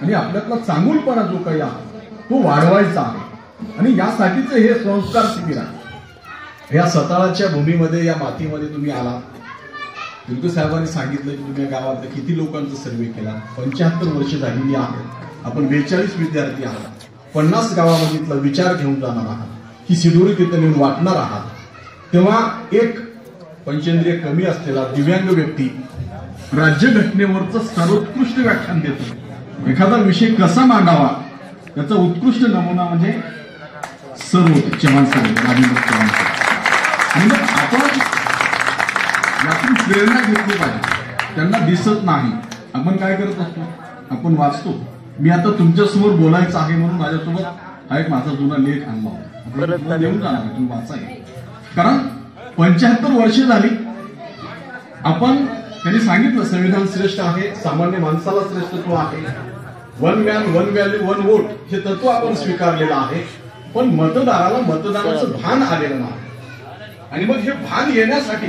आणि आपल्यातला चांगुलपणा जो काही आहे तो वाढवायचा आहे आणि यासाठीच हे संस्कार शिबिर आहे। या सताळाच्या भूमीमध्ये, या मातीमध्ये तुम्ही आला। बिलकुल साहेबांनी सांगितलं की तुम्ही गावातल्या किती लोकांचा सर्वे केला। 75 वर्ष झालेली आहेत। आपण 42 विद्यार्थी आहात। 50 गावामधील विचार घेऊन जाणार आहात, ही शिदोरी तिथे नेऊन वाटणार आहात। तेव्हा एक पंचेंद्रिय कमी असलेला दिव्यांग व्यक्ती राज्यघटनेवरचं सर्वोत्कृष्ट व्याख्यान देतो। एखादा विषय कसा मांडावा त्याचा उत्कृष्ट नमुना म्हणजे चव्हाण साहेब, राजेंद्र चव्हाण साहेब। आणि मग आपण यातून प्रेरणा घेतली पाहिजे। त्यांना दिसत नाही, आपण काय करत असतो, आपण वाचतो। मी आता तुमच्यासमोर बोलायचं आहे म्हणून माझ्यासोबत हा एक माझा जुना लेख आणला होता, देऊन जाणार तुम्ही वाचाय। कारण 75 वर्ष झाली आपण, त्यांनी सांगितलं संविधान श्रेष्ठ आहे, सामान्य माणसाला श्रेष्ठत्व आहे, one man one value one vote हे तत्व आपण स्वीकारलेलं आहे। पण मतदाराला मतदानाचं भान आलेलं नाही आणि मग हे भान येण्यासाठी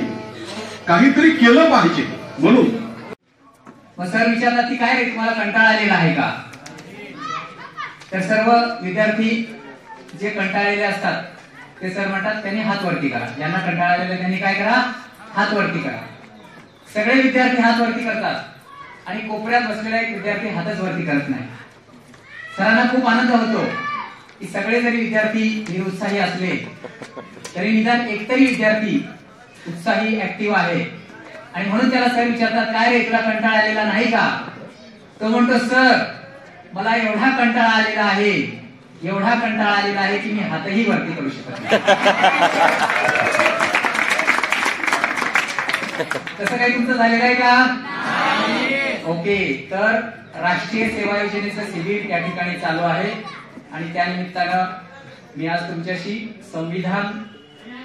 काहीतरी केलं पाहिजे म्हणून सर विचारतात की काय रे तुम्हाला कंटाळा आलेला आहे का? तर सर्व विद्यार्थी जे कंटाळलेले असतात ते सर म्हणतात त्यांनी हात वरती करा। ज्यांना कंटाळा आलेला त्यांनी काय करा, हात वरती करा। सगळे विद्यार्थी हात वरती करतात आणि कोपऱ्यात बसलेला एक विद्यार्थी हातच वरती करत नाही। सरांना खूप आनंद होतो की सगळे जरी विद्यार्थी निरुत्साही असले तरी निदान एकतरी विद्यार्थी उत्साही ऍक्टिव्ह आहे। आणि म्हणून त्याला सर विचारतात काय रे तुला कंटाळा आलेला नाही का? तो म्हणतो सर मला एवढा कंटाळा आलेला आहे, एवढा कंटाळा आलेला आहे की मी हातही वरती करू शकत नाही। तसं काही तुमचं झालेलं आहे का? ओके, तर राष्ट्रीय सेवा योजनेचं शिबिर या ठिकाणी चालू आहे आणि त्या निमित्तानं मी आज तुमच्याशी संविधान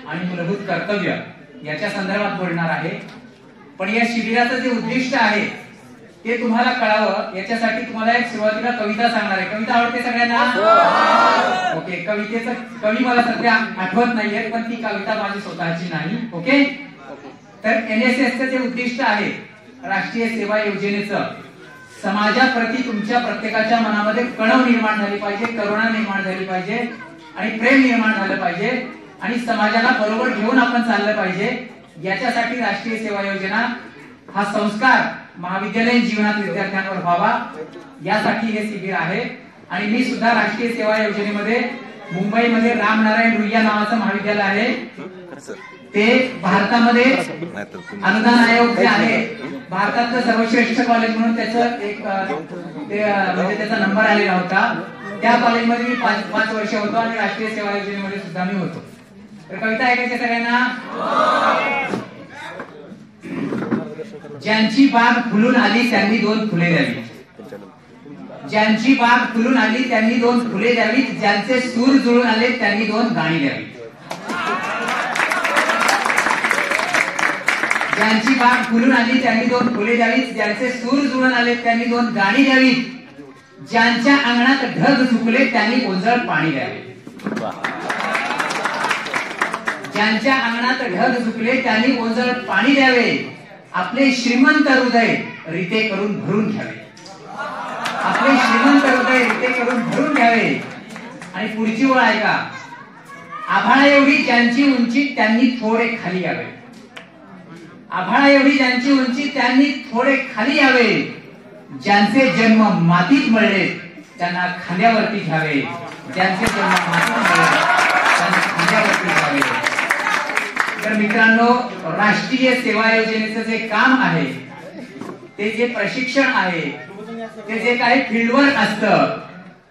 आणि मूलभूत कर्तव्य याच्या संदर्भात बोलणार आहे। पण या शिबिराचं जे उद्दिष्ट आहे ते तुम्हाला कळावं याच्यासाठी तुम्हाला एक सुरुवातीला कविता सांगणार आहे। कविता आवडते सगळ्यांना? ओके, कवितेचं कवी मला सध्या आठवत नाहीये पण ती कविता माझी स्वतःची नाही। ओके, तर NSSचं जे उद्दिष्ट आहे राष्ट्रीय सेवा योजनेचं, समाजाप्रती तुमच्या प्रत्येकाच्या मनामध्ये कणव निर्माण झाली पाहिजे, करुणा निर्माण झाली पाहिजे आणि प्रेम निर्माण झालं पाहिजे आणि समाजाला बरोबर घेऊन आपण चाललं पाहिजे। याच्यासाठी राष्ट्रीय सेवा योजना हा संस्कार महाविद्यालयीन जीवनात विद्यार्थ्यांवर व्हावा यासाठी हे शिबिर आहे। आणि मी सुद्धा राष्ट्रीय सेवा योजनेमध्ये मुंबईमध्ये रामनारायण रुईया नावाचं महाविद्यालय आहे, ते भारतामध्ये अनुदान आयोग जे आहे भारतातलं सर्वश्रेष्ठ कॉलेज म्हणून त्याचं एक म्हणजे त्याचा नंबर आलेला होता। त्या कॉलेजमध्ये मी 5 वर्ष होतो आणि राष्ट्रीय सेवा योजनेमध्ये सुद्धा मी होतो। तर कविता ऐकायची सगळ्यांना? ज्यांची बाग फुलून आली त्यांनी 2 फुले द्यावी, ज्यांची बाग फुलून आली त्यांनी 2 फुले द्यावी, ज्यांचे सूर जुळून आले त्यांनी 2 गाणी द्यावी। ज्यांची बाग फुलून आली त्यांनी 2 फुले द्यावीत, ज्यांचे सूर जुळून आले त्यांनी 2 गाणी द्यावीत, ज्यांच्या अंगणात ढग झुकले त्यांनी ओंजळ पाणी द्यावे, ज्यांच्या अंगणात ढग झुकले त्यांनी ओंजळ पाणी द्यावे, आपले श्रीमंत हृदय रीते करून भरून घ्यावे, आपले श्रीमंत हृदय रीते करून भरून घ्यावे। आणि पुढची ओळ ऐका, आभाळा एवढी ज्यांची उंची त्यांनी थोडे खाली यावे, आभाळा एवढी ज्यांची उंची त्यांनी थोडे खाली यावे, ज्यांचे जन्म मातीत मळले त्यांना खांद्यावरती घ्यावे, ज्यांचे जन्म मातीत मळले त्यांना खांद्यावरती घ्यावे। तर मित्रांनो, राष्ट्रीय सेवा योजनेचं जे काम आहे, ते जे प्रशिक्षण आहे, ते जे काही फील्डवर्क असतं,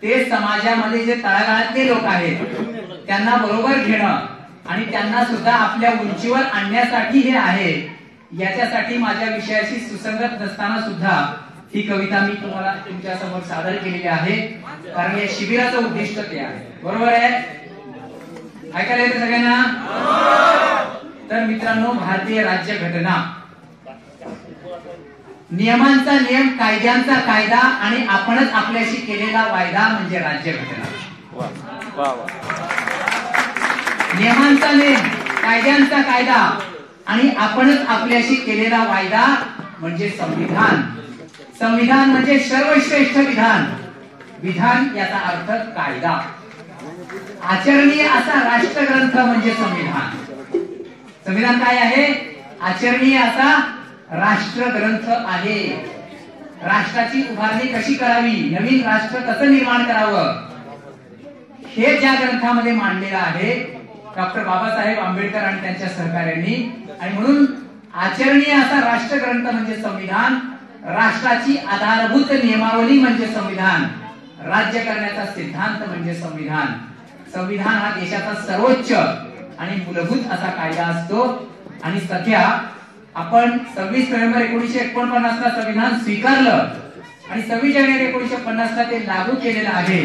ते समाजामध्ये जे तळागाळातले लोक आहेत त्यांना बरोबर घेणं आणि त्यांना सुद्धा आपल्या उंचीवर आणण्यासाठी हे आहे। याच्यासाठी माझ्या विषयाशी सुसंगत नसताना सुद्धा ही कविता मी तुम्हाला तुमच्या समोर सादर केलेली आहे, कारण या शिबिराचं उद्दिष्ट ते आहे। बरोबर आहे? ऐकायला येतं सगळ्यांना? तर मित्रांनो, भारतीय राज्यघटना, नियमांचा नियम, कायद्यांचा कायदा आणि आपणच आपल्याशी केलेला वायदा म्हणजे राज्यघटना। नियमांचा नियम, कायद्यांचा कायदा आणि आपणच आपल्याशी केलेला वायदा म्हणजे संविधान। संविधान म्हणजे सर्वश्रेष्ठ विधान, विधान याचा अर्थ कायदा, आचरणीय असा राष्ट्रग्रंथ म्हणजे संविधान. संविधान काय आहे? आचरणीय असा राष्ट्रग्रंथ आहे. राष्ट्राची उभारणी कशी करावी, नवीन राष्ट्र कसं निर्माण करावं, हे ज्या ग्रंथामध्ये मांडलेलं आहे डॉक्टर बाबासाहेब आंबेडकर आणि त्यांच्या सहकार्यांनी. आणि म्हणून आचरणीय असा राष्ट्रग्रंथ म्हणजे संविधान, राष्ट्राची आधारभूत नियमावली म्हणजे संविधान, राज्य करण्याचा सिद्धांत म्हणजे संविधान. संविधान हा देशाचा सर्वोच्च आणि मूलभूत असा कायदा असतो. आणि सध्या आपण 26 नोव्हेंबर 1949 ला संविधान स्वीकारलं आणि 26 जानेवारी 1950 ला ते लागू केलेलं आहे.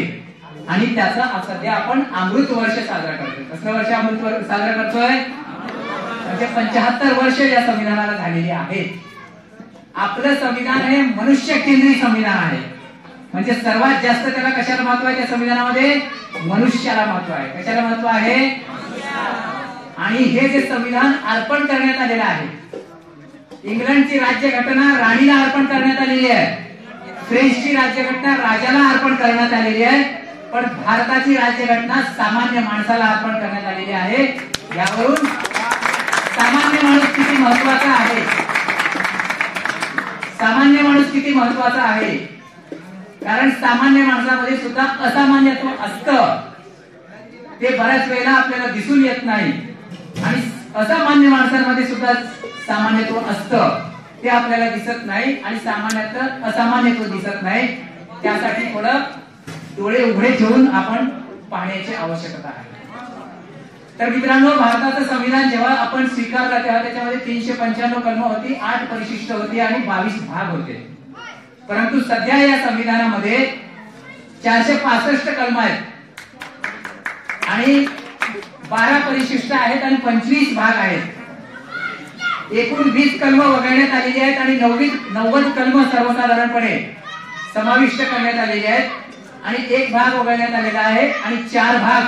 आणि त्याचा सध्या आपण अमृत वर्ष साजरा करतोय. कसलं वर्ष अमृत वर्ष साजरा करतोय? म्हणजे 75 वर्ष या संविधानाला झालेली आहेत. आपलं संविधान हे मनुष्य केंद्रीय संविधान आहे. म्हणजे सर्वात जास्त त्याला कशाला महत्व आहे? त्या संविधानामध्ये मनुष्याला महत्व आहे. कशाला महत्व आहे? आणि हे जे संविधान अर्पण करण्यात आलेलं आहे, इंग्लंडची राज्यघटना राणीला अर्पण करण्यात आलेली आहे, फ्रेंचची राज्यघटना राजाला अर्पण करण्यात आलेली आहे, पण भारताची राज्यघटना सामान्य माणसाला अर्पण करण्यात आलेली आहे. यावरून सामान्य माणूस किती महत्वाचा आहे, सामान्य माणूस किती महत्वाचा आहे. कारण सामान्य माणसामध्ये सुद्धा असामान्यत्व असतं, ते बऱ्याच वेळेला आपल्याला दिसून येत नाही. आणि असामान्य माणसांमध्ये सुद्धा सामान्यत्व असतं, ते आपल्याला दिसत नाही. आणि असामान्यत्व दिसत नाही. त्यासाठी थोडं डोळे उघडे ठेवून आपण पाहण्याची आवश्यकता आहे. तर मित्रांनो, भारताचं संविधान जेव्हा आपण स्वीकारलं तेव्हा त्याच्यामध्ये 395 कलमं होती, 8 परिशिष्ट होती आणि 22 भाग होते. परंतु सध्या या संविधानामध्ये 465 कलमं आहेत आणि 12 परिशिष्ट आहेत आणि 25 भाग आहेत. एकूण 20 कलमं वगळण्यात आलेली आहेत आणि 90 कलमं सर्वसाधारणपणे समाविष्ट करण्यात आलेली आहेत आणि 1 भाग वगळण्यात आलेला आहे आणि 4 भाग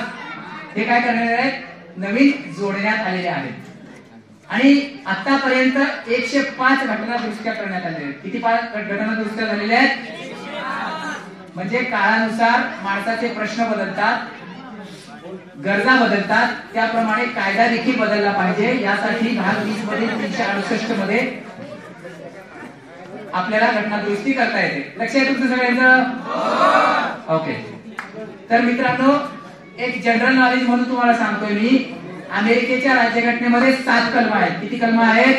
हे काय करण्यात आहेत? नवीन जोडण्यात आलेले आहेत. आणि आतापर्यंत 105 घटना दुरुस्त्या करण्यात आलेल्या आहेत. किती घटना दुरुस्त्या झालेल्या आहेत? म्हणजे काळानुसार माणसाचे प्रश्न बदलतात, गरजा बदलतात, त्याप्रमाणे कायदा देखील बदलला पाहिजे. यासाठी भाग 20 मध्ये 368 मध्ये आपल्याला घटना दुरुस्ती करता येते. लक्ष आहे तुमचं सगळ्यांचं? ओके. तर मित्रांनो, एक जनरल नॉलेज म्हणून तुम्हाला सांगतोय मी, अमेरिकेच्या राज्यघटनेमध्ये 7 कलमं आहेत. किती कलमं आहेत?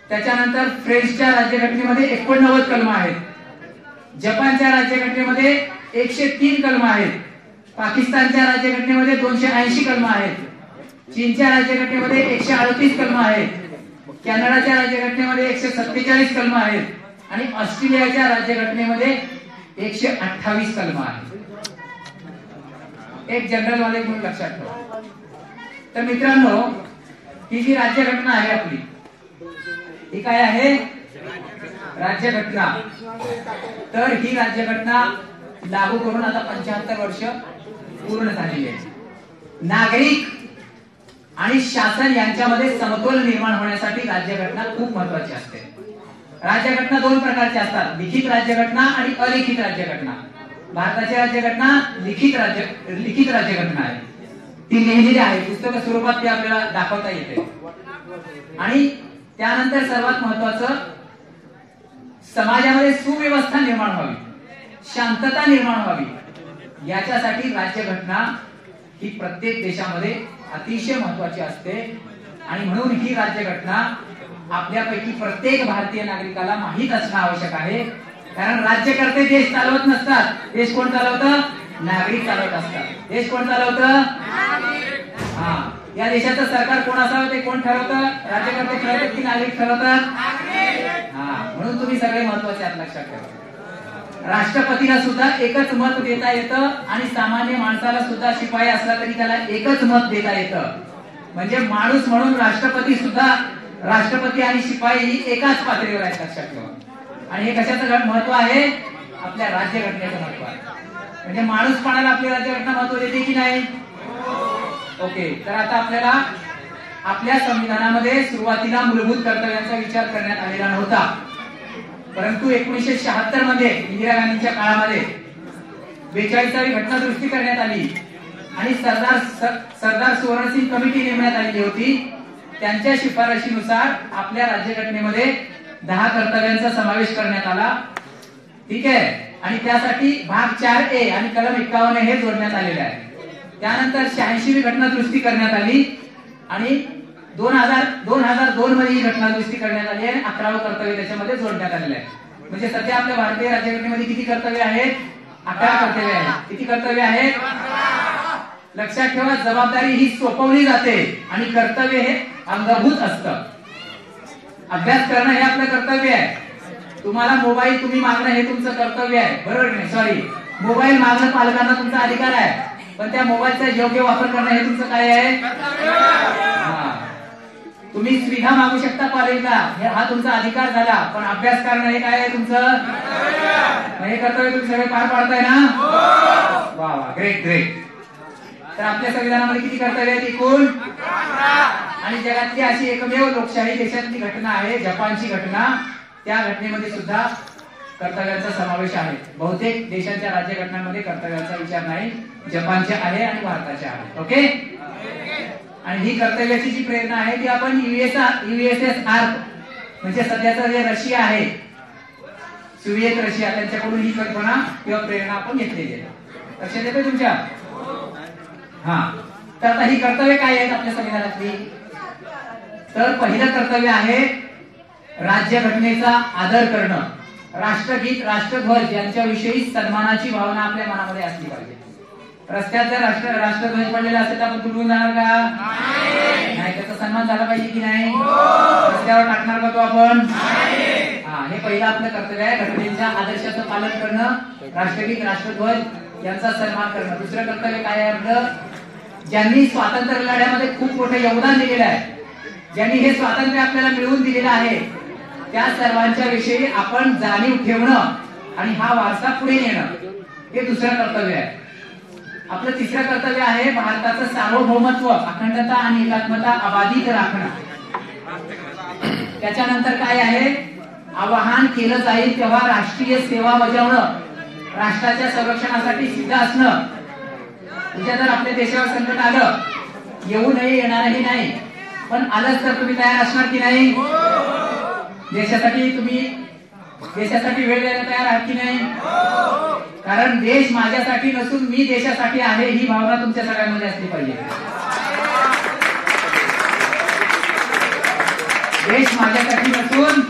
त्याच्यानंतर फ्रेंचच्या राज्यघटनेमध्ये 89 कलमं आहेत. जपानच्या राज्यघटनेमध्ये 103 कलमं आहेत. पाकिस्तानच्या राज्यघटनेमध्ये 280 कलमं आहेत. चीनच्या राज्यघटनेमध्ये 138 कलमं आहेत. कॅनडाच्या राज्यघटनेमध्ये 147 कलमं आहेत आणि ऑस्ट्रेलियाच्या राज्यघटनेमध्ये 128 कलमं आहेत. एक जनरल नॉलेज म्हणून लक्षात ठेवा. तर मित्रांनो, ही जी राज्यघटना आहे आपली, ही काय आहे? राज्यघटना. तर ही राज्यघटना लागू करून आता 75 वर्ष पूर्ण झालेली आहे. नागरिक आणि शासन यांच्यामध्ये समतोल निर्माण होण्यासाठी राज्यघटना खूप महत्वाची असते. राज्यघटना 2 प्रकारच्या असतात, लिखित राज्यघटना आणि अलिखित राज्यघटना. भारताची राज्यघटना लिखित राज्यघटना आहे, ती लिहिलेली आहे, पुस्तक स्वरूपात ती आपल्याला दाखवता येते. आणि त्यानंतर सर्वात महत्वाचं, समाजामध्ये सुव्यवस्था निर्माण व्हावी, शांतता निर्माण व्हावी, याच्यासाठी राज्यघटना ही प्रत्येक देशामध्ये अतिशय महत्वाची असते. आणि म्हणून ही राज्यघटना आपल्यापैकी प्रत्येक भारतीय नागरिकाला माहित असणं आवश्यक आहे. कारण राज्यकर्ते देश चालवत नसतात. देश कोण चालवतं? नागरिक चालवत असतात. देश कोण चालवतं? हा. या देशाचं सरकार कोण असावं ते कोण ठरवतं? राज्यकर्ते ठरवतात की नागरिक ठरवतात? हा. म्हणून तुम्ही सगळे महत्वाचे आहात, लक्षात ठेवा. राष्ट्रपतीला सुद्धा एकच मत देता येतं आणि सामान्य माणसाला सुद्धा शिपाई असला तरी त्याला एकच मत देता येतं. म्हणजे माणूस म्हणून राष्ट्रपती सुद्धा, राष्ट्रपती आणि शिपाई ही एकाच पातळीवर आहेत, लक्षात ठेवा. आणि हे कशाचं महत्व आहे? आपल्या राज्यघटनेचं महत्व आहे. म्हणजे माणूसपणाला आपली राज्यघटना महत्व देते की नाही? ओके. तर आता आपल्याला आपल्या संविधानामध्ये सुरुवातीला मूलभूत कर्तव्यांचा विचार करण्यात आलेला नव्हता. परंतु 1976 मध्ये इंदिरा गांधींच्या काळामध्ये 42वी घटना दुरुस्ती करण्यात आली आणि सरदार सुवर्णसिंग कमिटी नेमण्यात आलेली होती. त्यांच्या शिफारशीनुसार आपल्या राज्यघटनेमध्ये 10 कर्तव्यांचा समावेश करण्यात आला. ठीक आहे. आणि त्यासाठी भाग 4A आणि कलम 51 हे जोडण्यात आलेले आहे. त्यानंतर 86वी घटना दुरुस्ती करण्यात आली आणि 2002 मध्ये ही घटना दुरुस्ती करण्यात आली आहे. 11वं कर्तव्य त्याच्यामध्ये जोडण्यात आलेलं आहे. म्हणजे सध्या आपल्या भारतीय राज्यघटनेमध्ये किती कर्तव्य आहेत? 11 कर्तव्य आहेत. किती कर्तव्य आहेत? लक्षात ठेवा, जबाबदारी ही सोपवली जाते आणि कर्तव्य हे अंगभूत असतं. अभ्यास करणं हे आपलं कर्तव्य आहे. तुम्हाला मोबाईल तुम्ही मागणं हे तुमचं कर्तव्य आहे, बरोबर नाही? सॉरी, मोबाईल मागणं पालकांना तुमचा अधिकार आहे, पण त्या मोबाईलचा योग्य वापर करणं हे तुमचं काय आहे? तुम्ही सुविधा मागू शकता कॉलेजला, हा तुमचा अधिकार झाला, पण अभ्यास करणं हे काय आहे तुमचं? हे कर्तव्य तुम्ही सगळे पार पाडताय ना? वा वा, ग्रेट ग्रेट. तर आपल्या संविधानामध्ये किती कर्तव्य आहेत एकूण? आणि जगातली अशी एकमेव लोकशाही देशातली घटना आहे जपानची घटना. त्या घटनेमध्ये सुद्धा कर्तव्यांचा समावेश आहे. बहुतेक देशांच्या राज्यघटनांमध्ये कर्तव्यांचा विचार नाही. जपानचे आहे आणि भारताचे आहे. ओके. आणि ही कर्तव्याची जी प्रेरणा आहे ती आपण USSR म्हणजे सध्याचा जे रशिया आहे, सोव्हिएत रशिया, त्यांच्याकडून ही कल्पना किंवा प्रेरणा आपण घेतलेली आहे. लक्षात येतोय तुमच्या? हा. तर आता ही कर्तव्य काय आहेत आपल्या संविधानातली? तर पहिलं कर्तव्य आहे राज्यघटनेचा आदर करणं. राष्ट्रगीत, राष्ट्रध्वज यांच्याविषयी सन्मानाची भावना आपल्या मनामध्ये असली पाहिजे. रस्त्यात जर राष्ट्रध्वज पडलेला असेल तर आपण तुटून जाणार का? नाही. त्याचा सन्मान झाला पाहिजे की नाही? रस्त्यावर टाकणार का तो आपण? हा, हे पहिलं आपलं कर्तव्य आहे. घटनेच्या आदर्शाचं पालन करणं, राष्ट्रगीत, राष्ट्रध्वज यांचा सन्मान करणं. दुसरं कर्तव्य काय आहे आपलं? ज्यांनी स्वातंत्र्य लढ्यामध्ये खूप मोठं योगदान दिलेलं आहे, ज्यांनी हे स्वातंत्र्य आपल्याला मिळवून दिलेलं आहे, त्या सर्वांच्या विषयी आपण जाणीव ठेवणं आणि हा वारसा पुढे नेणं हे दुसरं कर्तव्य आहे. आपलं तिसरं कर्तव्य आहे भारताचं सार्वभौमत्व, अखंडता आणि एकात्मता अबाधित राखणं. त्याच्यानंतर काय आहे? आवाहन केलं जाईल तेव्हा राष्ट्रीय सेवा बजावणं, राष्ट्राच्या संरक्षणासाठी सिद्ध असणं. उद्या जर आपल्या देशावर संकट आलं, येऊ नये, येणारही नाही, पण आलंच तर तुम्ही तयार असणार की नाही? देशासाठी वेळ द्यायला तयार आहात की नाही? कारण देश माझ्यासाठी नसून मी देशासाठी आहे ही भावना तुमच्या सगळ्यांमध्ये असली पाहिजे. देश माझ्यासाठी नसून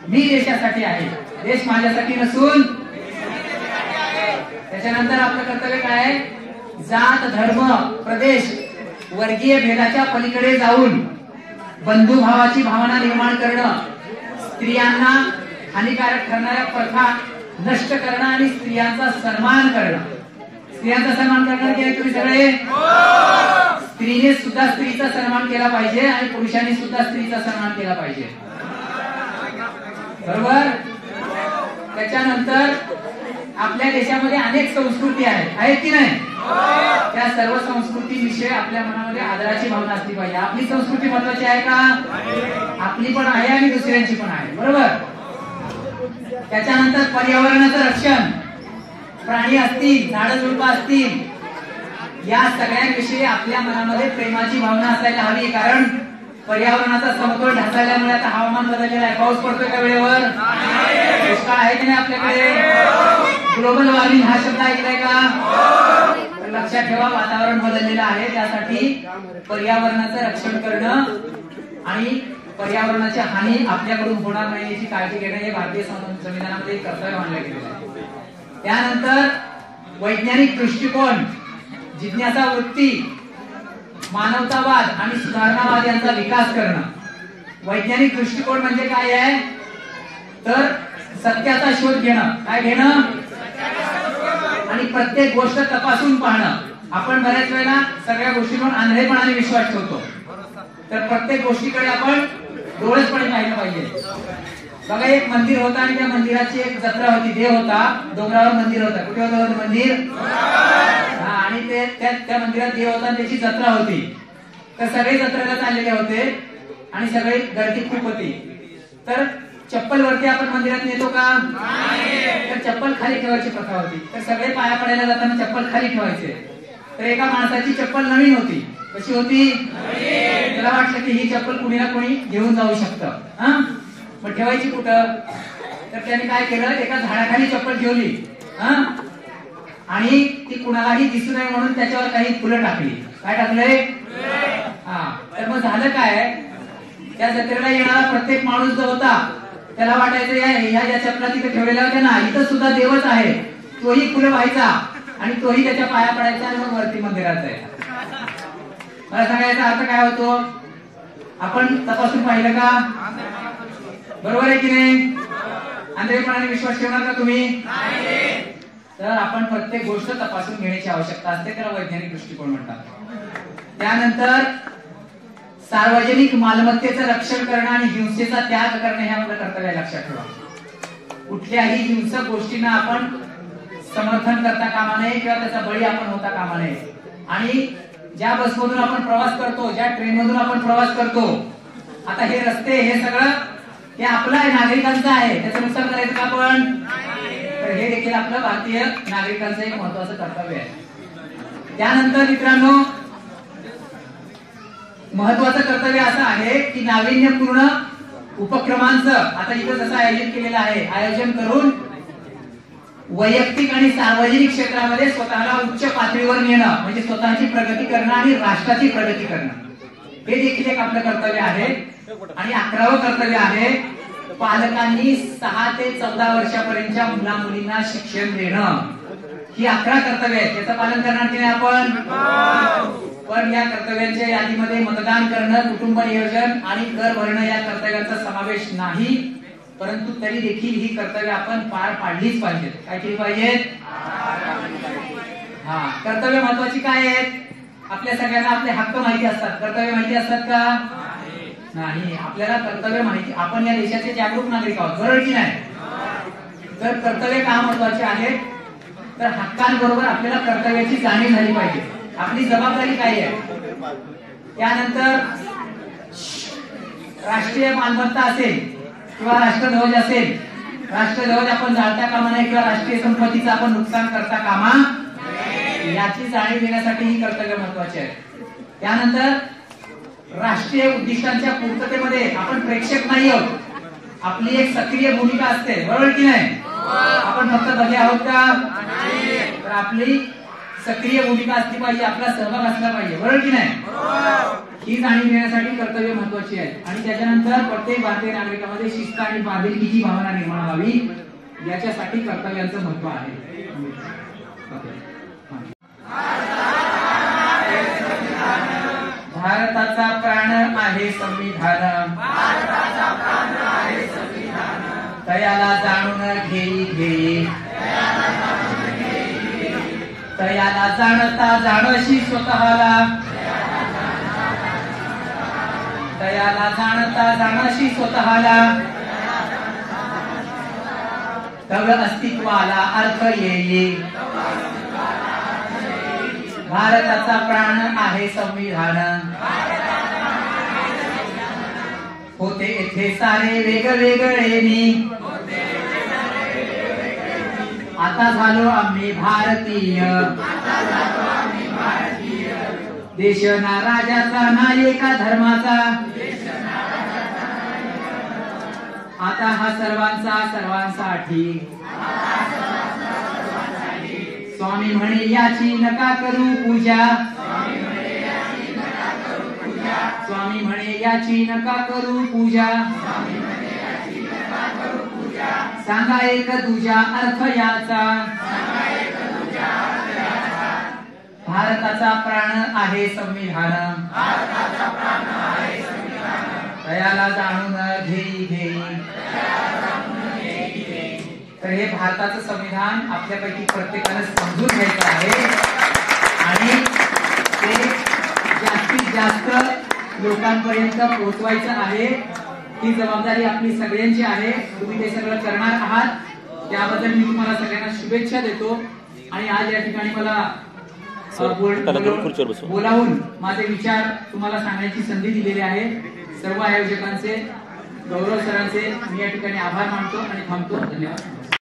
मी देशासाठी आहे. देश माझ्यासाठी नसून. त्याच्यानंतर आपलं कर्तव्य काय आहे? जात, धर्म, प्रदेश, वर्गीय भेदाच्या पलीकडे जाऊन बंधुभावाची भावना निर्माण करणं, स्त्रियांना हानिकारक ठरणाऱ्या प्रथा नष्ट करणं आणि स्त्रियांचा सन्मान करणं. स्त्रियांचा सन्मान करणार की तुम्ही सगळे? स्त्रीने सुद्धा स्त्रीचा सन्मान केला पाहिजे आणि पुरुषांनी सुद्धा स्त्रीचा सन्मान केला पाहिजे, बरोबर? त्याच्यानंतर आपल्या देशामध्ये अनेक संस्कृती आहेत की नाही? त्या सर्व संस्कृतीविषयी आपल्या मनामध्ये आदराची भावना असली पाहिजे. आपली संस्कृती महत्वाची आहे का? आपली पण आहे आणि दुसऱ्यांची पण आहे, बरोबर? त्याच्यानंतर पर्यावरणाचं रक्षण, प्राणी असतील, झाडं झुडपं असतील, या सगळ्यांविषयी आपल्या मनामध्ये प्रेमाची भावना असायला हवी. कारण पर्यावरणाचा समतोल ढासळल्यामुळे आता हवामान बदललेलं आहे. पाऊस पडतोय का वेळेवर? दुष्काळ आहे की नाही आपल्याकडे? ग्लोबल वॉर्मिंग हा शब्द ऐकलाय का? लक्षात ठेवा, वातावरण बदललेलं आहे. त्यासाठी पर्यावरणाचं रक्षण करणं आणि पर्यावरणाची हानी आपल्याकडून होणार नाही याची काळजी घेणं हे भारतीय संविधानामध्ये एक कर्तव्य मानलं गेलेलं आहे. त्यानंतर वैज्ञानिक दृष्टिकोन, जिज्ञासा वृत्ती, मानवतावाद आणि सुधारणावाद यांचा विकास करणं. वैज्ञानिक दृष्टिकोन म्हणजे काय आहे? तर सत्याचा शोध घेणं. काय घेणं? आणि प्रत्येक गोष्ट तपासून पाहणं. आपण बऱ्याच वेळेला सगळ्या गोष्टींवर आंधळेपणाने विश्वास ठेवतो, तर प्रत्येक गोष्टीकडे आपण डोळसपणे पाहिलं पाहिजे. बघा, एक मंदिर होतं आणि त्या मंदिराची एक जत्रा होती. देव होता, डोंगरावर मंदिर होतं. कुठे होतं मंदिर? आणि त्या मंदिरात देव होता आणि त्याची जत्रा होती. तर सगळे जत्रेला चाललेले होते आणि सगळे गर्दी खूप होती. तर चप्पल वरती आपण मंदिरात नेतो का? तर चप्पल खाली ठेवायची प्रथा होती. तर सगळे पाया पडायला जाताना चप्पल खाली ठेवायचे. तर एका माणसाची चप्पल नवीन होती. कशी होती? त्याला वाटलं की ही चप्पल कुणी ना कुणी घेऊन जाऊ शकतं. हा, मग ठेवायची कुठं? तर त्याने काय केलं, एका झाडाखाली चप्पल ठेवली. हा, आणि ती कुणालाही दिसू नये म्हणून त्याच्यावर काही फुलं टाकली. काय टाकले? हा, तर मग झालं काय, त्या जत्रेला येणारा प्रत्येक माणूस जो होता त्याला वाटायचं ह्या ज्या चपला तिथे ठेवलेल्या होत्या ना, इथं सुद्धा देवच आहे. तोही फुलं व्हायचा आणि तोही त्याच्या पाया पडायचा आणि मग वरती मंदिरात जायचा. मला सांगायचा अर्थ काय होतो? आपण तपासून पाहिलं का? बरोबर आहे की नाही? आंधळेपणाने विश्वास ठेवणार का तुम्ही? तर आपण प्रत्येक गोष्ट तपासून घेण्याची आवश्यकता असते, त्याला वैज्ञानिक दृष्टिकोन म्हणतात. त्यानंतर सार्वजनिक मालमत्तेचं रक्षण करणं आणि हिंसेचा त्याग करणं हे आपलं कर्तव्य लक्षात ठेवा. कुठल्याही हिंसक गोष्टींना आपण समर्थन करता कामा नये किंवा त्याचा बळी आपण होता कामा नये. आणि ज्या बसमधून आपण प्रवास करतो, ज्या ट्रेनमधून आपण प्रवास करतो, आता हे रस्ते हे सगळं हे आपलं आहे, नागरिकांचं आहे. त्याचं नुकसान करायचं का आपण? तर हे देखील आपलं भारतीय नागरिकांचं एक महत्वाचं कर्तव्य आहे. त्यानंतर मित्रांनो, महत्वाचं कर्तव्य असं आहे की नाविन्यपूर्ण उपक्रमांचं आता इथं जसं आयोजन केलेलं आहे, आयोजन करून वैयक्तिक आणि सार्वजनिक क्षेत्रामध्ये स्वतःला उच्च पातळीवर नेणं, म्हणजे स्वतःची प्रगती करणं आणि राष्ट्राची प्रगती करणं, हे देखील एक आपलं कर्तव्य आहे. आणि 11वं कर्तव्य आहे, पालकांनी 6 ते 14 वर्षापर्यंतच्या मुला मुलींना शिक्षण देणं. ही 11 कर्तव्य आहेत. त्याचं पालन करणार की नाही आपण? पण या कर्तव्यांच्या यादीमध्ये मतदान करणं, कुटुंब नियोजन आणि कर भरणं या कर्तव्यांचा समावेश नाही. परंतु तरी देखील ही कर्तव्य आपण पार पाडलीच पाहिजेत. काय केली पाहिजेत? हा, कर्तव्य महत्वाची काय आहेत? आपल्या सगळ्यांना आपले हक्क माहिती असतात, कर्तव्य माहिती असतात का? नाही. आपल्याला कर्तव्य माहिती, आपण या देशाचे जागरूक नागरिक आहोत, बरोबर की नाही? तर कर्तव्य का महत्वाचे आहेत? तर हक्कांबरोबर आपल्याला कर्तव्याची जाणीव झाली पाहिजे. आपली जबाबदारी काय आहे? त्यानंतर राष्ट्रीय मालमत्ता असेल किंवा राष्ट्रध्वज असेल, राष्ट्रध्वज आपण जाळता कामा नये किंवा राष्ट्रीय संपत्तीचं आपण नुकसान करता कामा, याची जाणीव देण्यासाठी ही कर्तव्य महत्वाची आहे. त्यानंतर राष्ट्रीय उद्दिष्टांच्या पूर्ततेमध्ये आपण प्रेक्षक नाही आहोत, आपली एक सक्रिय भूमिका असते, बरोबर की नाही? आपण फक्त बघे आहोत का? तर आपली सक्रिय भूमिका असली पाहिजे, आपला सहभाग असला पाहिजे, बरोबर की नाही? ही जाणीव घेण्यासाठी कर्तव्य महत्वाची आहे. आणि त्याच्यानंतर प्रत्येक भारतीय नागरिकांमध्ये शिस्त आणि बांधिलकीची भावना निर्माण व्हावी, याच्यासाठी कर्तव्यांचं महत्व आहे. भारताचा प्राण आहे संविधान, तयाला जाणून घेई, तयाला जाणता जाणशी स्वतःला, तयाला जाणता जाणशी स्वतःला, तव अस्तित्वाला अर्थ येईल. भारताचा प्राण आहे संविधान, होते येथे सारे वेगवेगळे मी, आता झालो आम्ही भारतीय, देश ना राजाचा ना एका धर्माचा, आता हा सर्वांचा सर्वांसाठी. स्वामी म्हणे याची नका करू पूजा, स्वामी म्हणे याची नका करू पूजा, सांगा एक तुझ्या अर्थ याचा, भारताचा प्राण आहे संविधान, तयाला जाणून घेई. तर हे भारताचं संविधान आपल्यापैकी प्रत्येकाने समजून घ्यायचं आहे आणि ते जास्तीत जास्त लोकांपर्यंत पोहोचवायचं आहे. ही जबाबदारी आपली सगळ्यांची आहे. तुम्ही ते सगळं करणार आहात, त्याबद्दल मी तुम्हाला सगळ्यांना शुभेच्छा देतो. आणि आज या ठिकाणी मला बोलावून माझे विचार तुम्हाला सांगण्याची संधी दिलेली आहे. सर्व आयोजकांचे गौरव सरांचे मी या ठिकाणी आभार मानतो आणि थांबतो. धन्यवाद.